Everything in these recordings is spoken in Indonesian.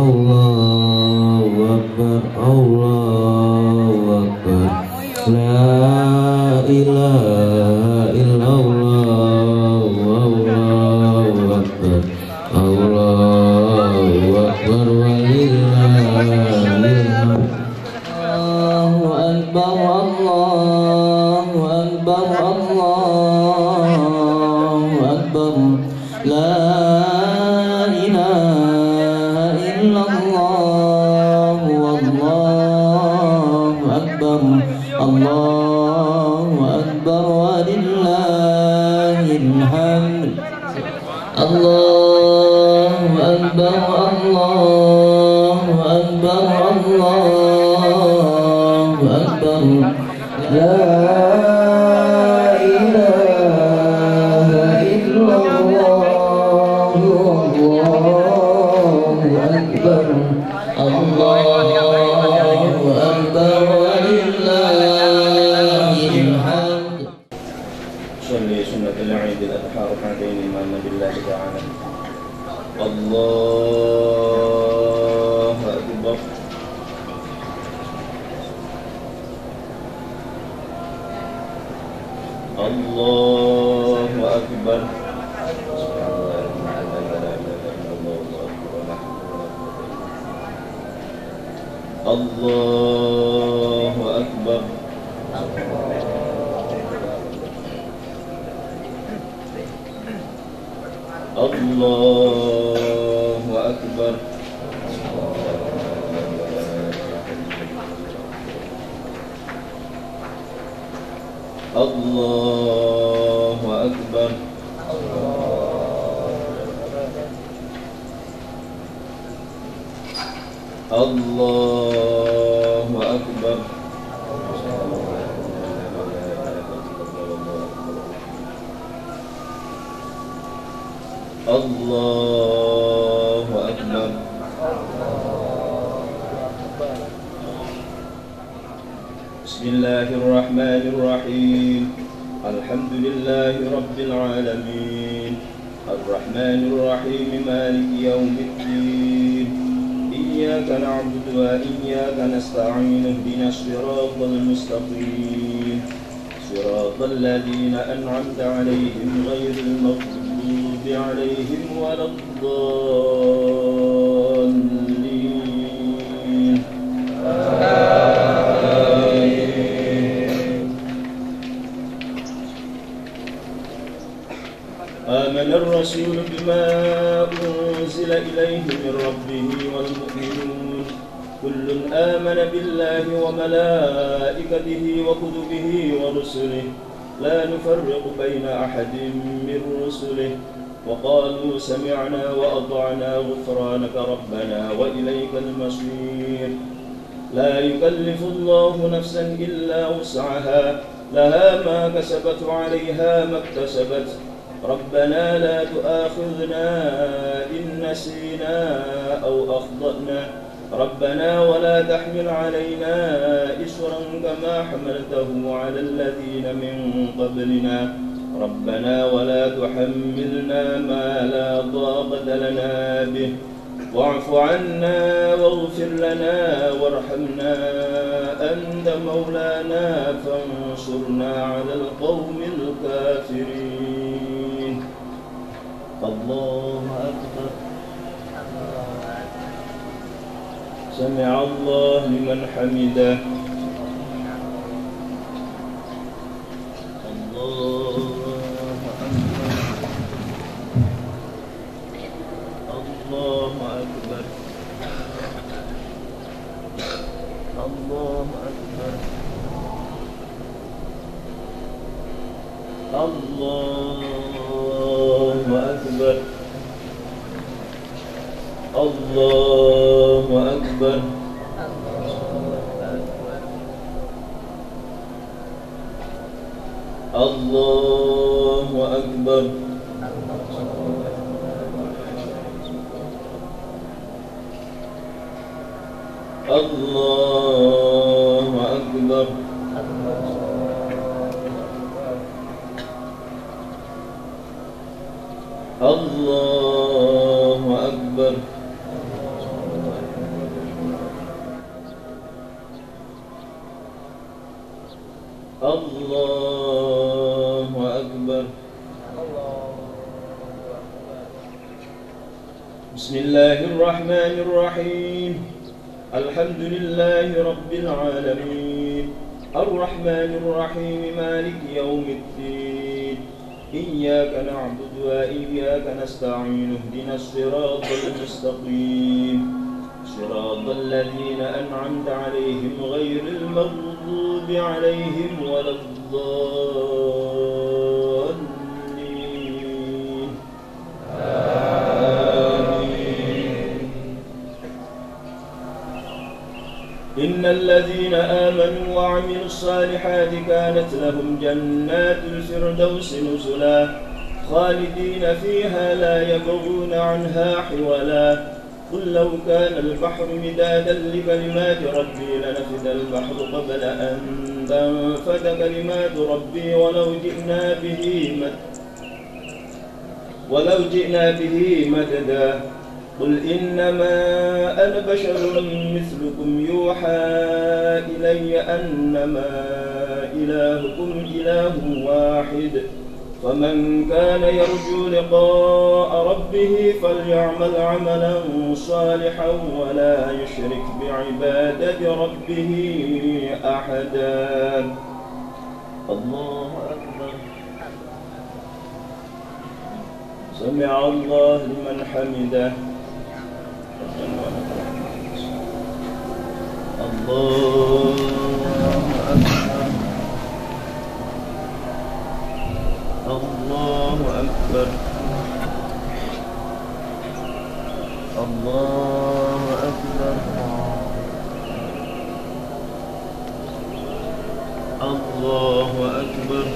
Allahu Akbar, Allahu Akbar. La ilaha illallah, Allahu Akbar, Allahu Akbar, walillahil hamd. Allahu Akbar, Allahu Akbar, Allahu Akbar. La ilaha illallah, wallahu akbar, Allahu akbar, walillahil hamd. Allahu akbar, Allahu akbar, Allahu akbar. La الله أكبر. الله أكبر. الله أكبر. الله أكبر. الله أكبر. الله أكبر. الله أكبر. بسم الله الرحمن الرحيم. الحمد لله رب العالمين، الرحمن الرحيم، مالك يوم الدين. إياك نعبد وإياك نستعين، اهدنا الصراط المستقيم، صراط الذين أنعمت عليهم غير المغضوب عليهم ولا الضالين. آمن الرسول بما أنزل إليه من ربه والمؤمنون كل آمن بالله وملائكته وكتبه ورسله لا نفرق بين أحد من رسله وقالوا سمعنا وأطعنا غفرانك ربنا وإليك المصير. لا يكلف الله نفسا إلا وسعها، لها ما كسبت وعليها ما اكتسبت. ربنا لا تؤاخذنا إن نسينا أو أخطأنا، ربنا ولا تحمل علينا إصرا كما حملته على الذين من قبلنا، ربنا ولا تحملنا ما لا طاقة لنا به، واعف عنا واغفر لنا وارحمنا، أنت مولانا فانصرنا على القوم الكافرين. الله أكبر. سمع الله لمن حمده. الله أكبر. الله أكبر. الله أكبر. الله أكبر. الله أكبر. الله أكبر. الله أكبر. الله أكبر. الله أكبر. بسم الله الرحمن الرحيم. الحمد لله رب العالمين الرحمن الرحيم مالك يوم الدين إياك نعبد وإياك نستعين اهدنا الصراط المستقيم صراط الذين أنعمت عليهم غير المغضوب عليهم ولا الضالين آمين. إن الذين آمنوا وعملوا الصالحات كانت لهم جنات الفردوس نزلا خالدين فيها لا يبغون عنها حولا. قل لو كان البحر مدادا لكلمات ربي لنفد البحر قبل أن تنفد كلمات ربي ولو جئنا به مددا. قل إنما أنا بشر مثلكم يوحى إلي أنما إلهكم إله واحد فمن كان يرجو لقاء ربه فليعمل عملا صالحا ولا يشرك بعبادة ربه أحدا. الله أكبر. سمع الله لمن حمده. الله أكبر. الله أكبر. الله أكبر. الله أكبر.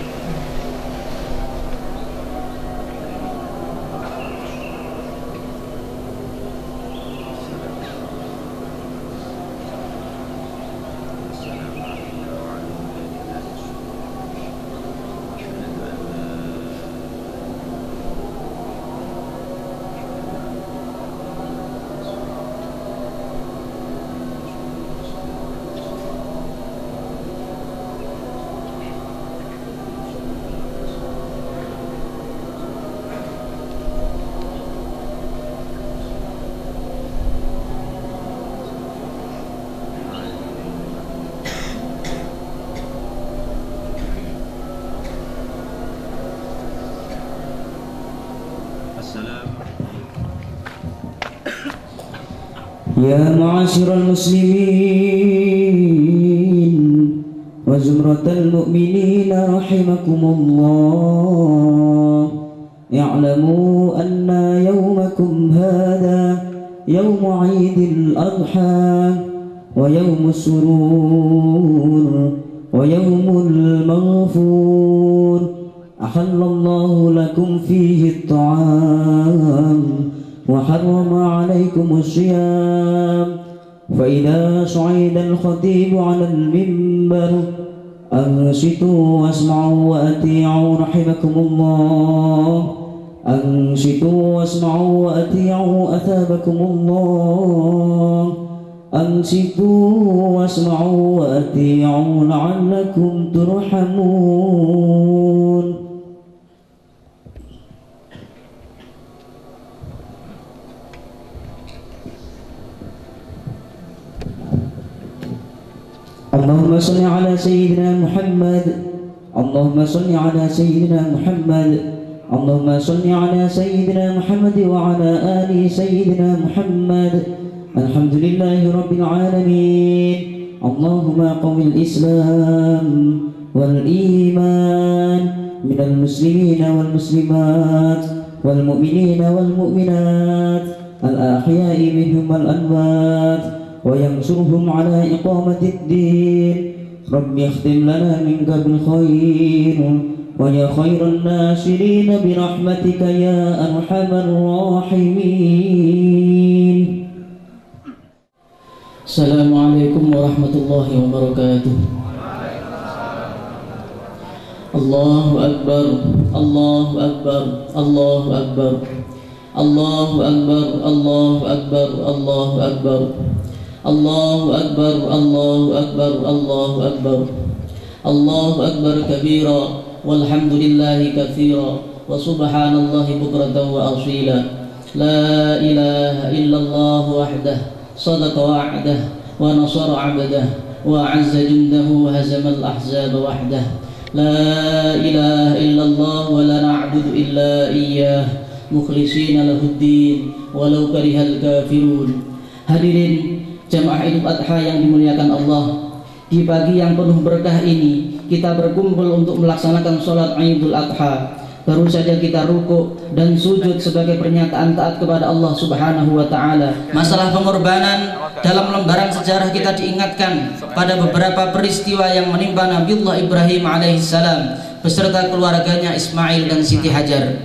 يا معاشر المسلمين وزمرة المؤمنين رحمكم الله، اعلموا أن يومكم هذا يوم عيد الأضحى ويوم السرور ويوم المغفور، أحل الله لكم فيه الطعام وحرم عليكم الصيام. فإذا صعد الخطيب على المنبر أنصتوا واسمعوا وأطيعوا رحمكم الله، أنصتوا واسمعوا وأطيعوا أثابكم الله، أنصتوا واسمعوا وأطيعوا لعلكم ترحمون. اللهم صل على سيدنا محمد، اللهم صل على سيدنا محمد، اللهم صل على سيدنا محمد وعلى آل سيدنا محمد. الحمد لله رب العالمين. اللهم قوي الإسلام والإيمان من المسلمين والمسلمات والمؤمنين والمؤمنات الأحياء منهم والأموات، وينصرهم على إقامة الدين. رب اختم لنا منك بالخير ويا خير الناصرين برحمتك يا أرحم الراحمين. السلام عليكم ورحمة الله وبركاته. الله أكبر الله أكبر الله أكبر الله أكبر الله أكبر الله أكبر الله أكبر الله أكبر الله أكبر Allahu akbar kabira, walhamdulillahi katsira, wa subhanallahi bukratan wa asila. La ilaha illallah wahdah, sadaqa wa'dah, wa nasara 'abdah, wa 'azza jundahu, wa hazamal ahzab wahdah. La ilaha illallah wa la na'budu illa iyyah, mukhlishina lahuddin walau karihal kafirun. Hadirin jamaah Idul Adha yang dimuliakan Allah, di pagi yang penuh berkah ini kita berkumpul untuk melaksanakan sholat Idul Adha. Baru saja kita rukuk dan sujud sebagai pernyataan taat kepada Allah Subhanahu wa Ta'ala. Masalah pengorbanan dalam lembaran sejarah kita diingatkan pada beberapa peristiwa yang menimpa Nabiullah Ibrahim alaihissalam beserta keluarganya Ismail dan Siti Hajar.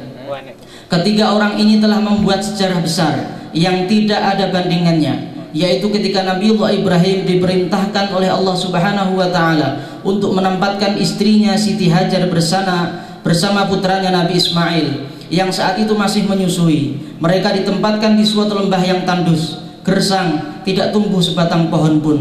Ketiga orang ini telah membuat sejarah besar yang tidak ada bandingannya, yaitu ketika Nabiullah Ibrahim diperintahkan oleh Allah Subhanahu wa Ta'ala untuk menempatkan istrinya Siti Hajar bersama putranya Nabi Ismail yang saat itu masih menyusui. Mereka ditempatkan di suatu lembah yang tandus, gersang, tidak tumbuh sebatang pohon pun.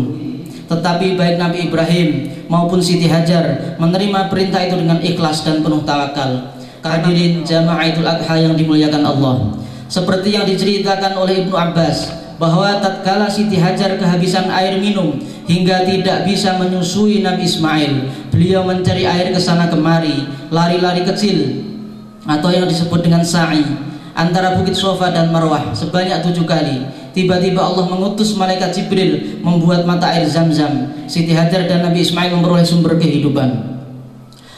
Tetapi baik Nabi Ibrahim maupun Siti Hajar menerima perintah itu dengan ikhlas dan penuh tawakal. Hadirin jamaah Idul Adha yang dimuliakan Allah, seperti yang diceritakan oleh Ibnu Abbas bahwa tatkala Siti Hajar kehabisan air minum hingga tidak bisa menyusui Nabi Ismail, beliau mencari air ke sana kemari, lari-lari kecil atau yang disebut dengan sa'i antara Bukit Sofa dan Marwah sebanyak 7 kali. Tiba-tiba Allah mengutus malaikat Jibril membuat mata air Zam-Zam. Siti Hajar dan Nabi Ismail memperoleh sumber kehidupan.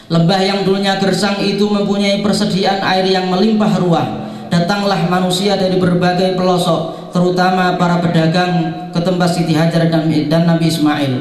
Lembah yang dulunya gersang itu mempunyai persediaan air yang melimpah ruah. Datanglah manusia dari berbagai pelosok, terutama para pedagang, ke tempat Siti Hajar dan Nabi Ismail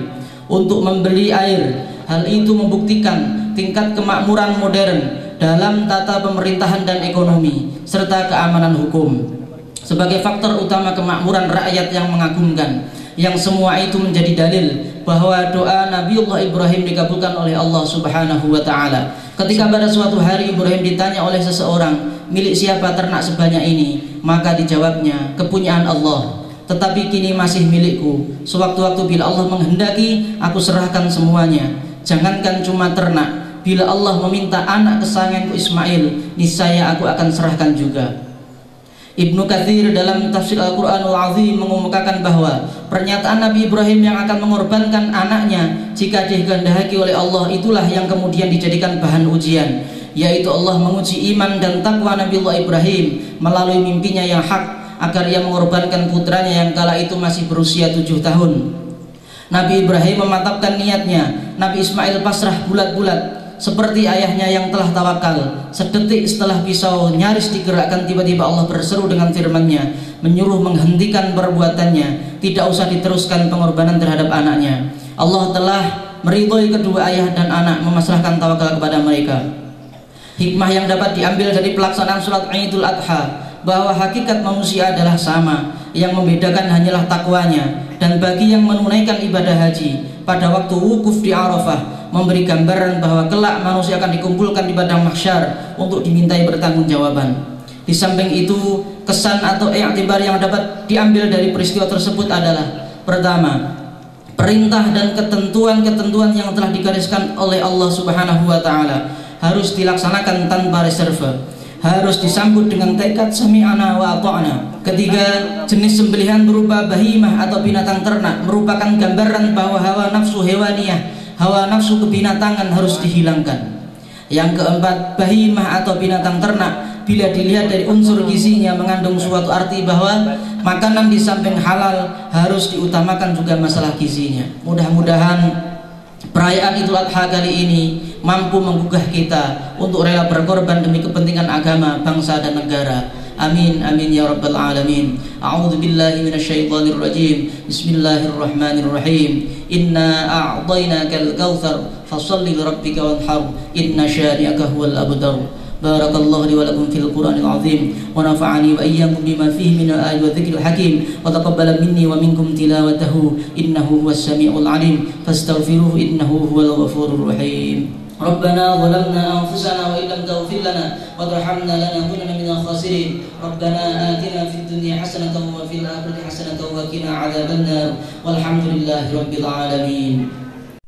untuk membeli air. Hal itu membuktikan tingkat kemakmuran modern dalam tata pemerintahan dan ekonomi serta keamanan hukum sebagai faktor utama kemakmuran rakyat yang mengagumkan, yang semua itu menjadi dalil bahwa doa Nabiullah Ibrahim dikabulkan oleh Allah Subhanahu wa Ta'ala. Ketika pada suatu hari Ibrahim ditanya oleh seseorang, milik siapa ternak sebanyak ini? Maka dijawabnya, kepunyaan Allah, tetapi kini masih milikku. Sewaktu-waktu bila Allah menghendaki, aku serahkan semuanya. Jangankan cuma ternak, bila Allah meminta anak kesayanganku Ismail, niscaya aku akan serahkan juga. Ibnu Katsir dalam tafsir Al-Quranul Azim mengemukakan bahwa pernyataan Nabi Ibrahim yang akan mengorbankan anaknya jika dikehendaki oleh Allah itulah yang kemudian dijadikan bahan ujian, yaitu Allah menguji iman dan takwa Nabiullah Ibrahim melalui mimpinya yang hak agar ia mengorbankan putranya yang kala itu masih berusia 7 tahun. Nabi Ibrahim memantapkan niatnya. Nabi Ismail pasrah bulat-bulat seperti ayahnya yang telah tawakal. Sedetik setelah pisau nyaris digerakkan, tiba-tiba Allah berseru dengan firman-Nya, menyuruh menghentikan perbuatannya, tidak usah diteruskan pengorbanan terhadap anaknya. Allah telah meridhoi kedua ayah dan anak, memasrahkan tawakal kepada mereka. Hikmah yang dapat diambil dari pelaksanaan sholat Idul Adha bahwa hakikat manusia adalah sama, yang membedakan hanyalah takwanya. Dan bagi yang menunaikan ibadah haji pada waktu wukuf di Arafah, memberi gambaran bahwa kelak manusia akan dikumpulkan di padang mahsyar untuk dimintai pertanggungjawaban. Di samping itu, kesan atau i'tibar yang dapat diambil dari peristiwa tersebut adalah: pertama, perintah dan ketentuan-ketentuan yang telah digariskan oleh Allah Subhanahu wa Ta'ala harus dilaksanakan tanpa reserve, harus disambut dengan tekad sami'ana wa ata'na. Ketiga, jenis sembelihan berupa bahimah atau binatang ternak merupakan gambaran bahwa hawa nafsu hewaniyah, hawa nafsu kebinatangan harus dihilangkan. Yang keempat, bahimah atau binatang ternak bila dilihat dari unsur gizinya mengandung suatu arti bahwa makanan di samping halal harus diutamakan juga masalah gizinya. Mudah-mudahan perayaan Idul Adha kali ini mampu menggugah kita untuk rela berkorban demi kepentingan agama, bangsa dan negara. Amin amin ya rabbal alamin. A'udzu billahi minasyaitonir rajim. Bismillahirrahmanirrahim. Inna a'tainakal kautsar fashalli lirabbika wanhar. Inna syani'aka huwal abtar. Barakallahu li wa lakum fil Qur'anil azim wa nafa'ani wa iyyakum bima fihi minal ayati wa dzikril hakim wa taqabbala minni wa minkum tilawatahu innahu huwas samiul alim fastaghfiruhu innahu huwal ghafurur rahim. Rabbana zalamna anfusana wa illam taghfir lana wa tarhamna lanakunanna minal khasirin. Rabbana atina fid dunya hasanatan wa fil akhirati hasanatan wa qina adzabannar. Walhamdulillahi rabbil alamin.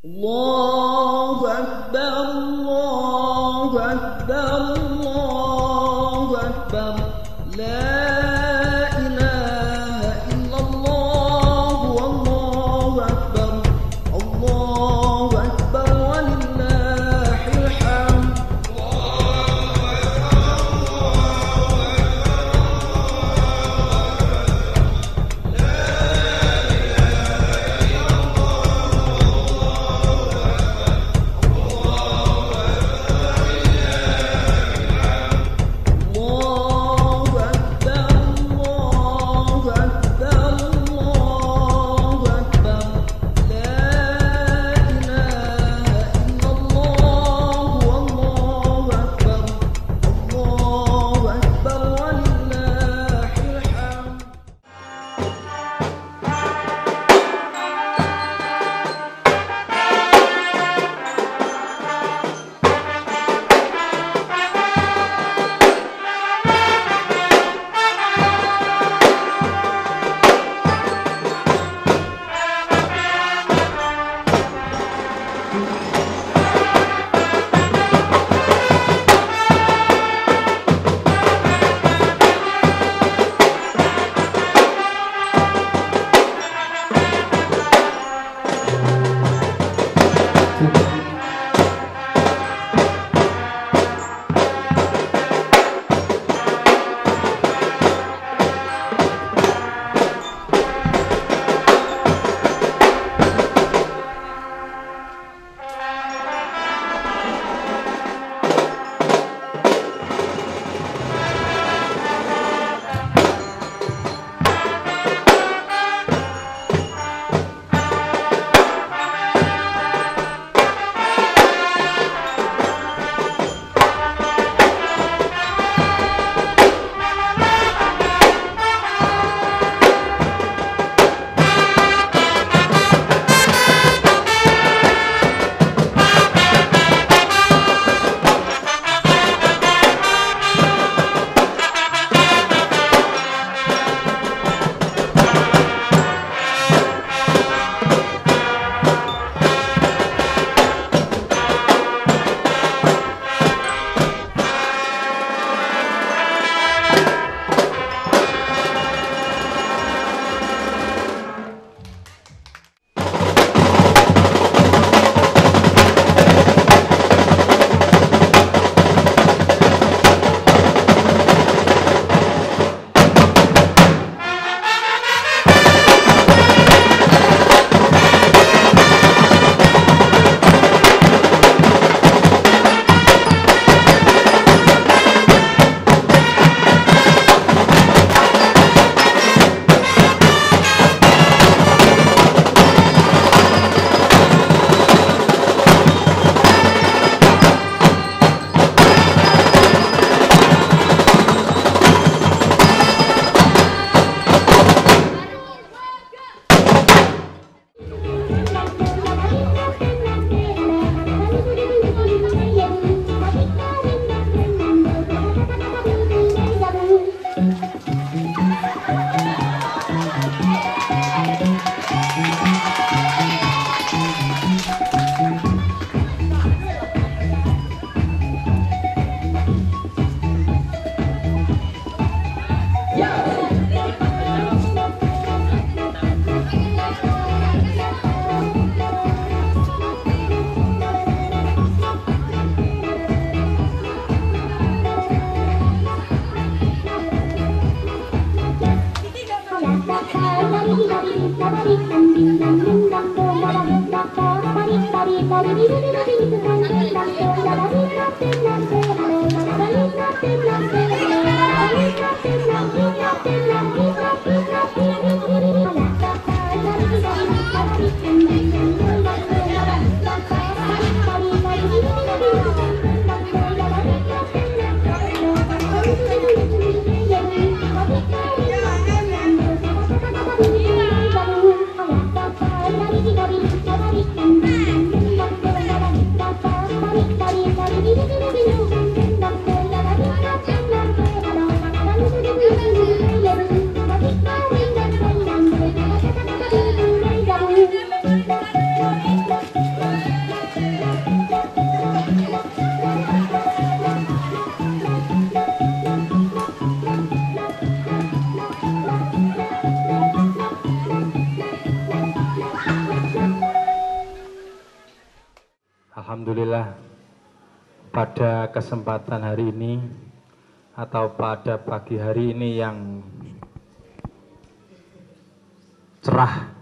الله أكبر الله أكبر الله أكبر لا إله إلا الله والله أكبر الله أكبر ولله الحمد Alhamdulillah pada kesempatan hari ini atau pada pagi hari ini yang cerah,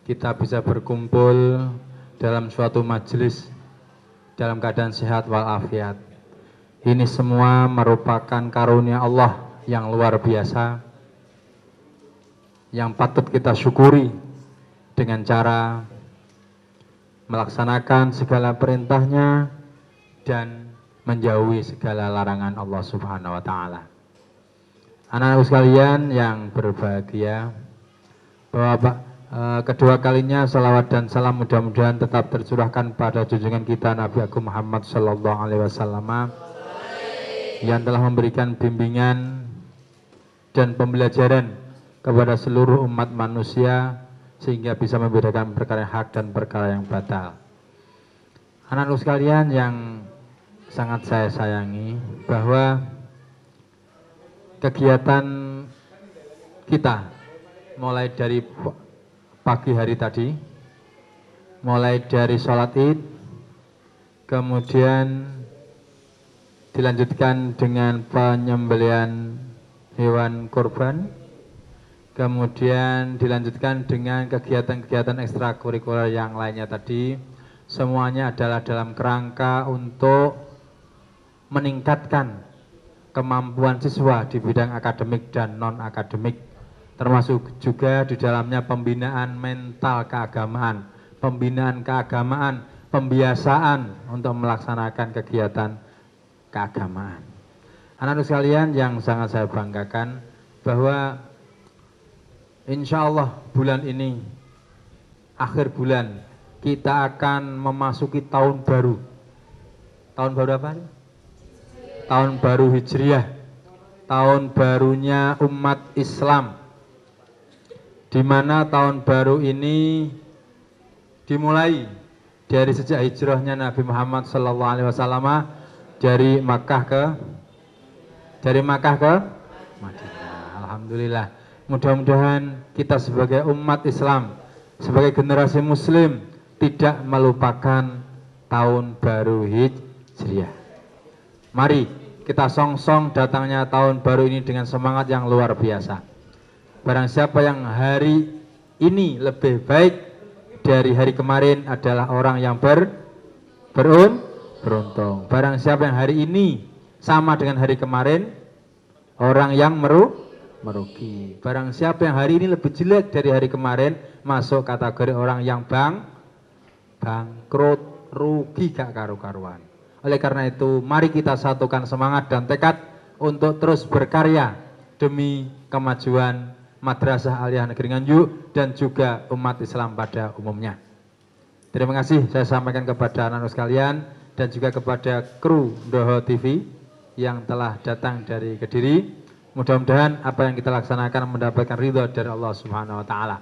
kita bisa berkumpul dalam suatu majelis dalam keadaan sehat walafiat. Ini semua merupakan karunia Allah yang luar biasa, yang patut kita syukuri dengan cara melaksanakan segala perintahnya dan menjauhi segala larangan Allah Subhanahu wa Ta'ala. Anak-anakku sekalian yang berbahagia, bahwa kedua kalinya salawat dan salam mudah-mudahan tetap tercurahkan pada junjungan kita Nabi Agung Muhammad Sallallahu Alaihi Wasallam yang telah memberikan bimbingan dan pembelajaran kepada seluruh umat manusia sehingga bisa membedakan perkara yang hak dan perkara yang batal. Anak-anak sekalian yang sangat saya sayangi, bahwa kegiatan kita mulai dari pagi hari tadi, mulai dari sholat id, kemudian dilanjutkan dengan penyembelihan hewan kurban, kemudian dilanjutkan dengan kegiatan-kegiatan ekstrakurikuler yang lainnya tadi, semuanya adalah dalam kerangka untuk meningkatkan kemampuan siswa di bidang akademik dan non-akademik, termasuk juga di dalamnya pembinaan mental keagamaan, pembiasaan untuk melaksanakan kegiatan keagamaan. Anak-anak sekalian yang sangat saya banggakan, bahwa insya Allah bulan ini, akhir bulan, kita akan memasuki tahun baru. Tahun baru apa? Tahun baru Hijriah, tahun barunya umat Islam, di mana tahun baru ini dimulai dari sejak hijrahnya Nabi Muhammad SAW dari Makkah ke Madinah. Alhamdulillah. Mudah-mudahan kita sebagai umat Islam, sebagai generasi muslim, tidak melupakan tahun baru Hijriah. Mari kita song-song datangnya tahun baru ini dengan semangat yang luar biasa. Barang siapa yang hari ini lebih baik dari hari kemarin adalah orang yang beruntung. Barang siapa yang hari ini sama dengan hari kemarin, orang yang merugi. Barang siapa yang hari ini lebih jelek dari hari kemarin, masuk kategori orang yang bangkrut, rugi gak karu-karuan. Oleh karena itu, mari kita satukan semangat dan tekad untuk terus berkarya demi kemajuan Madrasah Aliyah Negeri Nganjuk dan juga umat Islam pada umumnya. Terima kasih saya sampaikan kepada anak-anak sekalian dan juga kepada kru Ndoho TV yang telah datang dari Kediri. Mudah-mudahan apa yang kita laksanakan mendapatkan ridho dari Allah Subhanahu wa Ta'ala.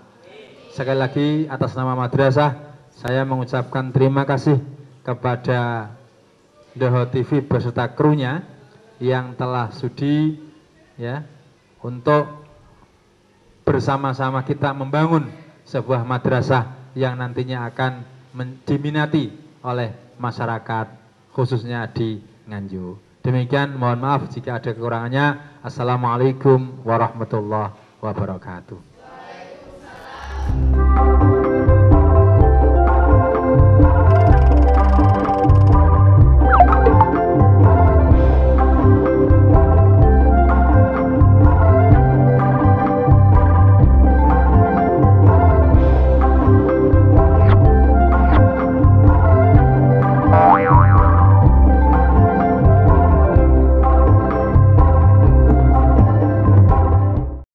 Sekali lagi atas nama madrasah saya mengucapkan terima kasih kepada Ndoho TV beserta krunya yang telah sudi untuk bersama-sama kita membangun sebuah madrasah yang nantinya akan diminati oleh masyarakat khususnya di Nganjuk. Demikian, mohon maaf jika ada kekurangannya. Assalamualaikum warahmatullahi wabarakatuh.